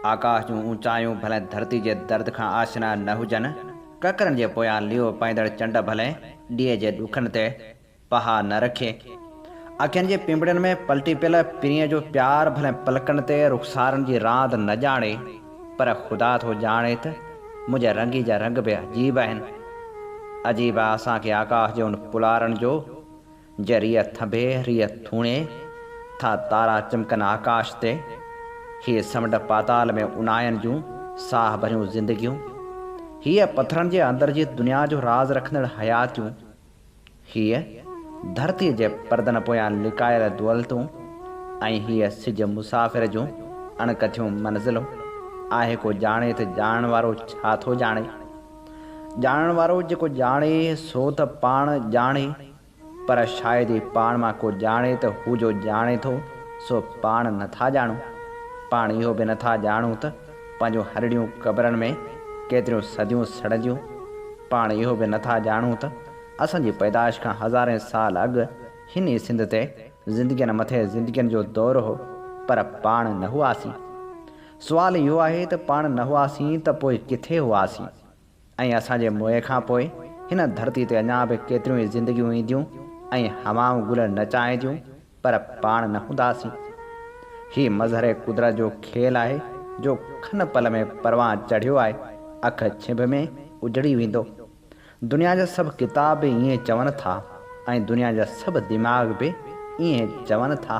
आकाश जूं ऊंचायूं भले धरती जे दर्द खां आशना न हुजनि, ककरनि जे पोयां लियो पाईंदड़ चंड भले ॾींहं जे ॾुखनि ते पहा न रखे। अखियुनि जे पिंबड़ियुनि में पलटी पियल पिरीअ जो प्यार भले पलकनि ते रुखसारनि जी रांदि न ॼाणे, पर ख़ुदा थो ॼाणे त मुंहिंजे रंगी जा रंग बि अजीब आहिनि। अजीब आहे असांखे आकाश जे उन पुलारनि जो, जे रीह थंभे रीह थूणे था तारा चमकनि आकाश ते। हीअ समुंड पाताल में उनायनि जूं साह भरियूं ज़िंदगियूं, हीअ पथरनि जे अंदर जी दुनिया जो राज़ रखंदड़ हयातियूं, हीअ धरतीअ जे परदनि पोयां लिकायल दौलतूं, ऐं हीअ सिज मुसाफ़िर जूं अणकथियूं मंज़िलूं। आहे को ॼाणे त ॼाणण वारो छा थो ॼाणे? ॼाणण वारो जेको ॼाणे सो त पाण ॼाणे, पर शायदि ई पाण मां को ॼाणे त हू जो ॼाणे थो सो पाण नथा ॼाणूं। पाण इहो बि नथा ॼाणूं त पंहिंजूं हरड़ियूं क़बरनि में केतिरियूं सदियूं सड़ंदियूं। पाण इहो बि नथा ॼाणूं त असांजी पैदाइश खां हज़ारे साल अॻु हिन ई सिंध ते ज़िंदगियुनि मथे ज़िंदगियुनि जो दौरु हो, पर पाण न हुआसीं। सुवालु इहो आहे त पाण न हुआसीं त पोइ किथे हुआसीं? ऐं असांजे मुए खां पोइ हिन धरती ते अञा बि केतिरियूं ई ज़िंदगियूं ईंदियूं ऐं हवाऊं गुल नचाईंदियूं, पर पाण न हूंदासीं। हीअ मज़हर कुदरत जो खेल आहे जो खन पल में परवां चढ़ियो आहे, अख छिभ में उजड़ी वेंदो। दुनिया जा सभु किताब बि ईअं चवनि था, ऐं दुनिया जा सभु दिमाग़ बि ईअं चवनि था।